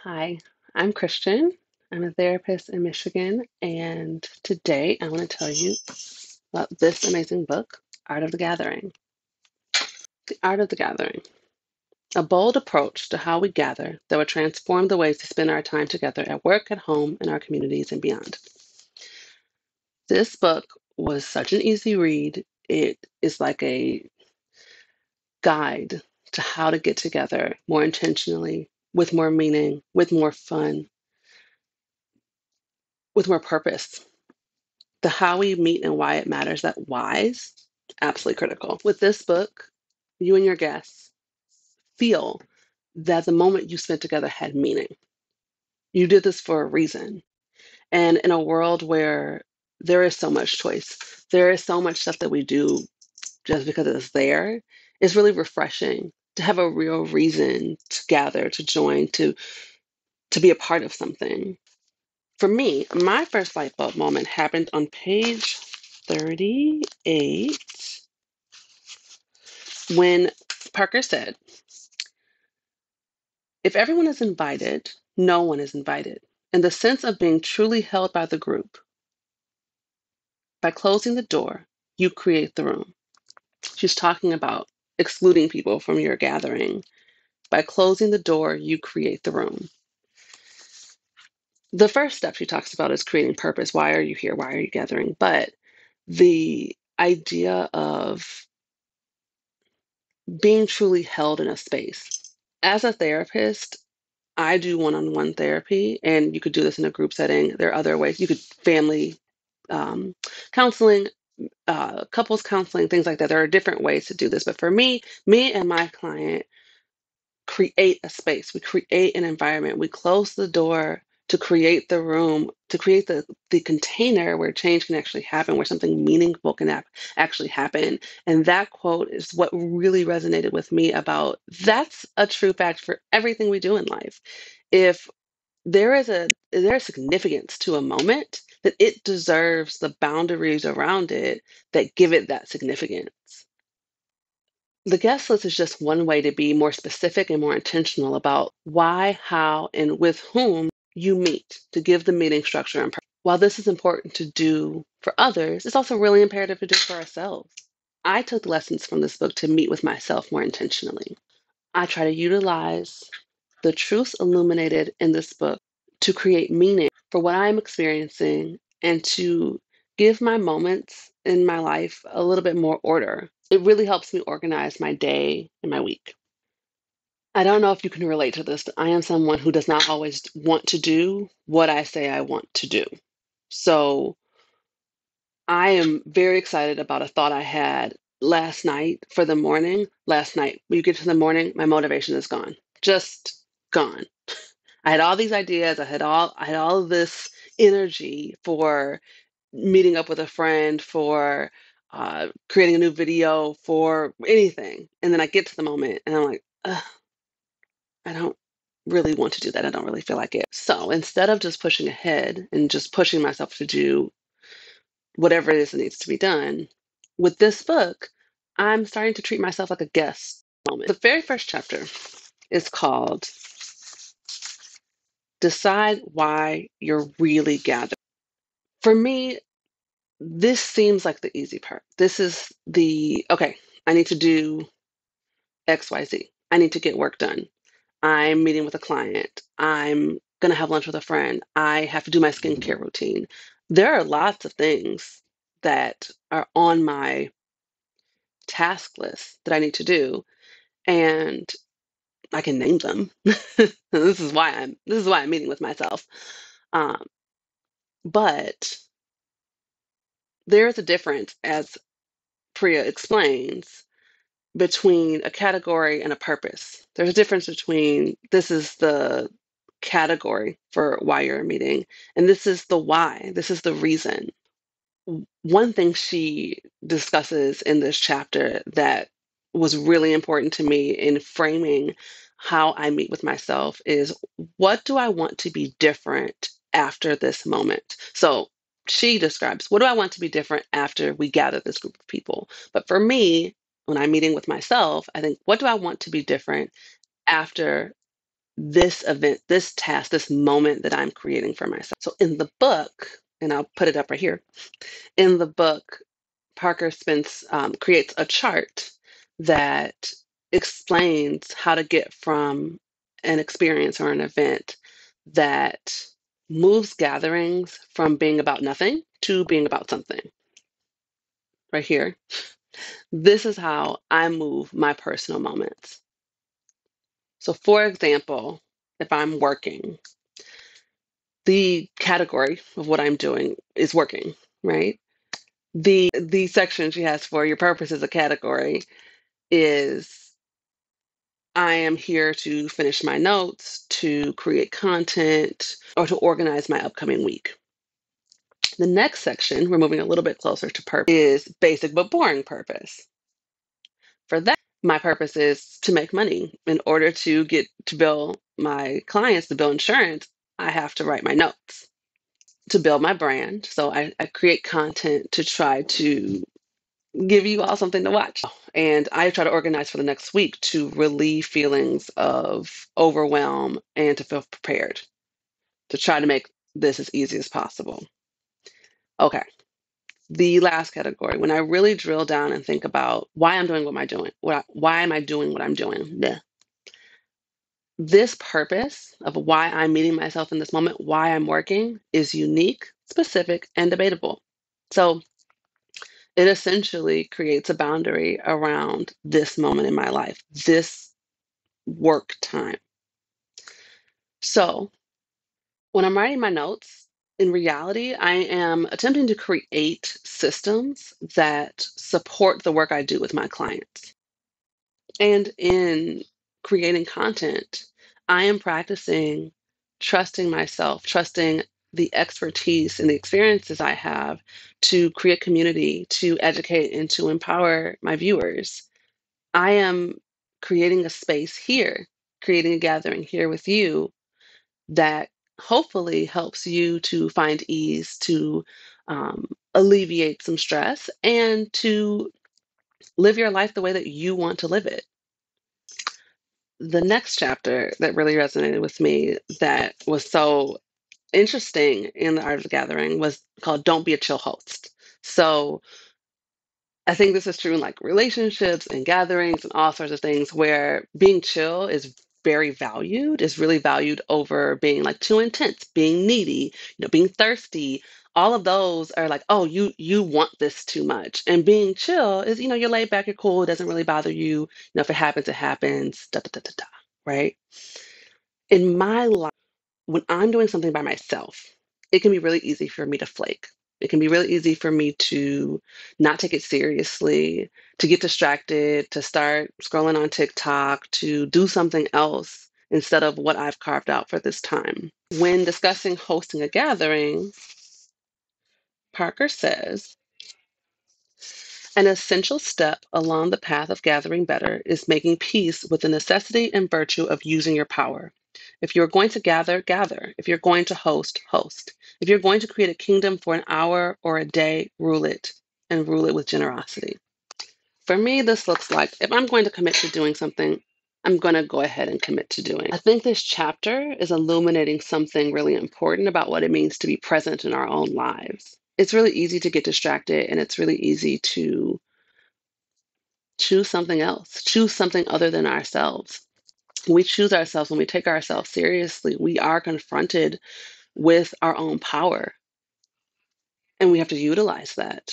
Hi, I'm Christian. I'm a therapist in Michigan, and today I want to tell you about this amazing book, Art of the Gathering. The Art of the Gathering, a bold approach to how we gather that will transform the ways we spend our time together at work, at home, in our communities, and beyond. This book was such an easy read. It is like a guide to how to get together more intentionally, with more meaning, with more fun, with more purpose. The how we meet and why it matters, that why's absolutely critical. With this book, you and your guests feel that the moment you spent together had meaning. You did this for a reason. And in a world where there is so much choice, there is so much stuff that we do just because it's there, it's really refreshing to have a real reason to gather, to join, to be a part of something. For me, my first light bulb moment happened on page 38 when Parker said, "If everyone is invited, no one is invited. And the sense of being truly held by the group, by closing the door, you create the room." She's talking about excluding people from your gathering. By closing the door, you create the room. The first step she talks about is creating purpose. Why are you here? Why are you gathering? But the idea of being truly held in a space. As a therapist, I do one-on-one therapy, and you could do this in a group setting. There are other ways. You could family um, counseling, couples counseling, things like that. There are different ways to do this. But for me and my client create a space. We create an environment. We close the door to create the room, to create the container where change can actually happen, where something meaningful can actually happen. And that quote is what really resonated with me about that's a true fact for everything we do in life. If there's significance to a moment, that it deserves the boundaries around it that give it that significance. The guest list is just one way to be more specific and more intentional about why, how, and with whom you meet to give the meeting structure and purpose. While this is important to do for others, it's also really imperative to do for ourselves. I took lessons from this book to meet with myself more intentionally. I try to utilize the truths illuminated in this book to create meaning for what I'm experiencing and to give my moments in my life a little bit more order. It really helps me organize my day and my week. I don't know if you can relate to this, but I am someone who does not always want to do what I say I want to do. So I am very excited about a thought I had last night for the morning. Last night, when you get to the morning, my motivation is gone. Just gone. I had all these ideas. I had all of this energy for meeting up with a friend, for creating a new video, for anything. And then I get to the moment and I'm like, ugh, I don't really want to do that. I don't really feel like it. So instead of just pushing ahead and just pushing myself to do whatever it is that needs to be done, with this book, I'm starting to treat myself like a guest moment. The very first chapter is called Decide Why You're Really Gathering. For me, this seems like the easy part. This is okay, I need to do XYZ. I need to get work done. I'm meeting with a client. I'm going to have lunch with a friend. I have to do my skincare routine. There are lots of things that are on my task list that I need to do, and I can name them. This is why I'm meeting with myself. Um, but there is a difference, as Priya explains, between a category and a purpose. There's a difference between this is the category for why you're meeting, and this is the why. This is the reason. One thing she discusses in this chapter that was really important to me in framing how I meet with myself is what do I want to be different after this moment? So she describes what do I want to be different after we gather this group of people? But for me, when I'm meeting with myself, I think, what do I want to be different after this event, this task, this moment that I'm creating for myself. So in the book, and I'll put it up right here, in the book, Parker creates a chart that explains how to get from an experience or an event that moves gatherings from being about nothing to being about something. Right here. This is how I move my personal moments. So, for example, if I'm working, the category of what I'm doing is working, right? The section she has for your purpose as a category is I am here to finish my notes, to create content, or to organize my upcoming week. The next section, we're moving a little bit closer to purpose, is basic but boring purpose. For that, my purpose is to make money. In order to get to bill my clients, to bill insurance, I have to write my notes to build my brand. So I create content to try to give you all something to watch. And I try to organize for the next week to relieve feelings of overwhelm and to feel prepared, to try to make this as easy as possible. Okay. The last category, when I really drill down and think about why I'm doing what I'm doing, why am I doing what I'm doing? This purpose of why I'm meeting myself in this moment, why I'm working, is unique, specific, and debatable. So it essentially creates a boundary around this moment in my life, this work time. So when I'm writing my notes, in reality, I am attempting to create systems that support the work I do with my clients. And in creating content, I am practicing trusting myself, trusting the expertise and the experiences I have to create community, to educate, and to empower my viewers. I am creating a space here, creating a gathering here with you that hopefully helps you to find ease, to alleviate some stress, and to live your life the way that you want to live it. The next chapter that really resonated with me, that was so interesting in the Art of the Gathering, was called Don't Be a Chill Host. So I think this is true in like relationships and gatherings and all sorts of things where being chill is very valued, is really valued over being like too intense, being needy, being thirsty. All of those are like, oh, you want this too much. And being chill is, you're laid back, you're cool, it doesn't really bother you. If it happens, it happens, da da da da da, right? In my life, when I'm doing something by myself, it can be really easy for me to flake. It can be really easy for me to not take it seriously, to get distracted, to start scrolling on TikTok, to do something else instead of what I've carved out for this time. When discussing hosting a gathering, Parker says, an essential step along the path of gathering better is making peace with the necessity and virtue of using your power. If you're going to gather, gather. If you're going to host, host. If you're going to create a kingdom for an hour or a day, rule it, and rule it with generosity. For me, this looks like if I'm going to commit to doing something, I'm going to go ahead and commit to doing. I think this chapter is illuminating something really important about what it means to be present in our own lives. It's really easy to get distracted, and it's really easy to choose something else, choose something other than ourselves. When we choose ourselves, when we take ourselves seriously, we are confronted with our own power, and we have to utilize that.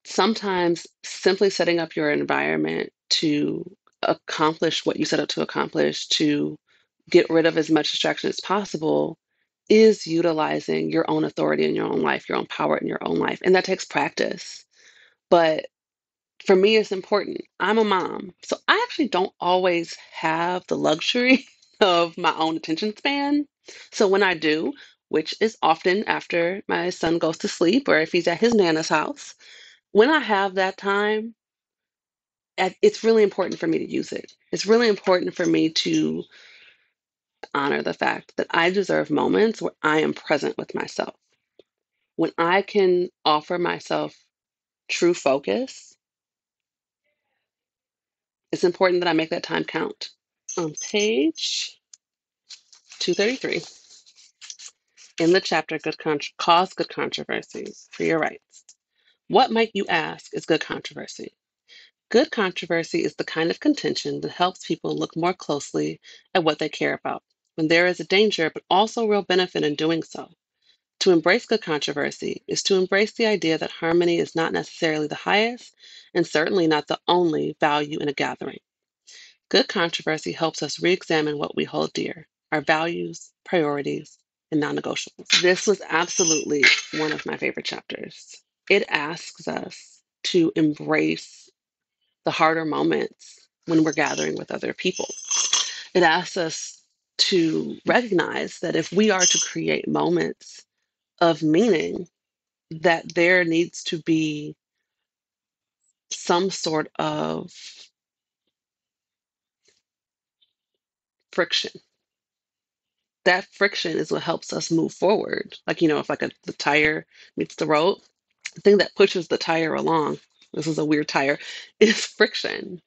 Sometimes simply setting up your environment to accomplish what you set out to accomplish, to get rid of as much distraction as possible, is utilizing your own authority in your own life, your own power in your own life. And that takes practice. But for me, it's important. I'm a mom, so I actually don't always have the luxury of my own attention span. So when I do, which is often after my son goes to sleep or if he's at his nana's house, when I have that time, it's really important for me to use it. It's really important for me to honor the fact that I deserve moments where I am present with myself. When I can offer myself true focus, it's important that I make that time count. On page 233, in the chapter Cause Good Controversy for Your Rights. What might you ask is good controversy? Good controversy is the kind of contention that helps people look more closely at what they care about, when there is a danger, but also real benefit in doing so. To embrace good controversy is to embrace the idea that harmony is not necessarily the highest and certainly not the only value in a gathering. Good controversy helps us re examine what we hold dear, our values, priorities, and non negotiables. This was absolutely one of my favorite chapters. It asks us to embrace the harder moments when we're gathering with other people. It asks us to recognize that if we are to create moments of meaning, that there needs to be some sort of friction. That friction is what helps us move forward. Like, if the tire meets the road, the thing that pushes the tire along, this is a weird tire, is friction.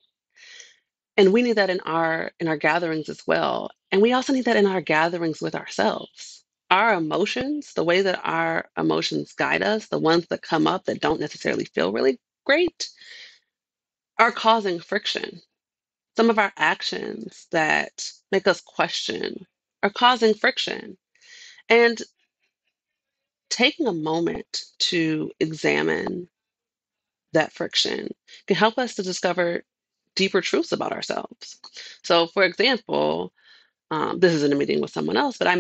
And we need that in our gatherings as well. And we also need that in our gatherings with ourselves. Our emotions, the way that our emotions guide us, the ones that come up that don't necessarily feel really great, are causing friction. Some of our actions that make us question are causing friction. And taking a moment to examine that friction can help us to discover deeper truths about ourselves. So, for example, this isn't a meeting with someone else, but I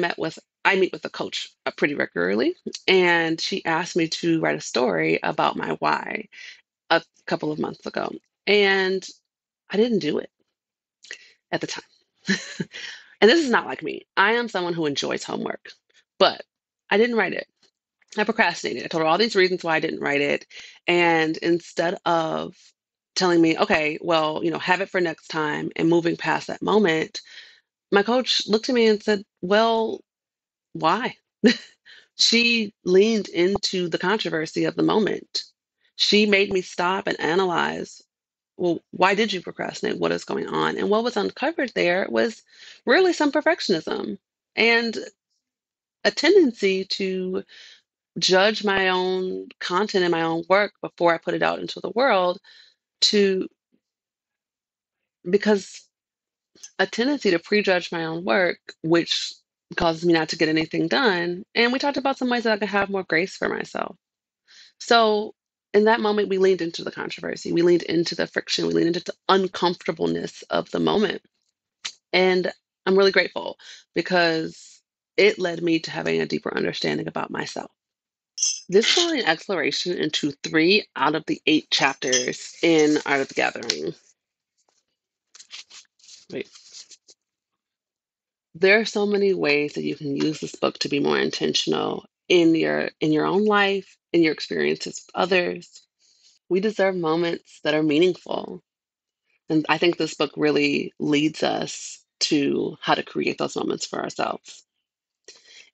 meet with a coach pretty regularly, and she asked me to write a story about my why a couple of months ago, and I didn't do it at the time. And this is not like me. I am someone who enjoys homework, but I didn't write it. I procrastinated. I told her all these reasons why I didn't write it. And instead of telling me, okay, well, have it for next time and moving past that moment, my coach looked at me and said, well, why? She leaned into the controversy of the moment. She made me stop and analyze, well, why did you procrastinate? What is going on? And what was uncovered there was really some perfectionism and a tendency to judge my own content and my own work before I put it out into the world to because a tendency to prejudge my own work, which causes me not to get anything done. And we talked about some ways that I could have more grace for myself. So in that moment, we leaned into the controversy, we leaned into the friction, we leaned into the uncomfortableness of the moment. And I'm really grateful because it led me to having a deeper understanding about myself. This was an exploration into 3 out of the 8 chapters in Art of the Gathering. Wait. There are so many ways that you can use this book to be more intentional in your own life, in your experiences with others. We deserve moments that are meaningful. And I think this book really leads us to how to create those moments for ourselves.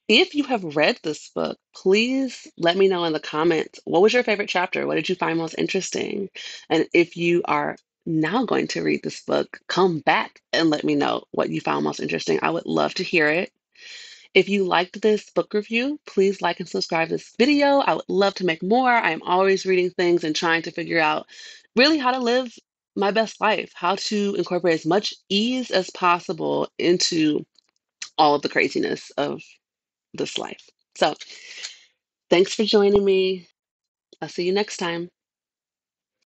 If you have read this book, please let me know in the comments, what was your favorite chapter? What did you find most interesting? And if you are now going to read this book, come back and let me know what you found most interesting. I would love to hear it. If you liked this book review, please like and subscribe to this video. I would love to make more. I am always reading things and trying to figure out really how to live my best life, how to incorporate as much ease as possible into all of the craziness of this life. So, thanks for joining me. I'll see you next time.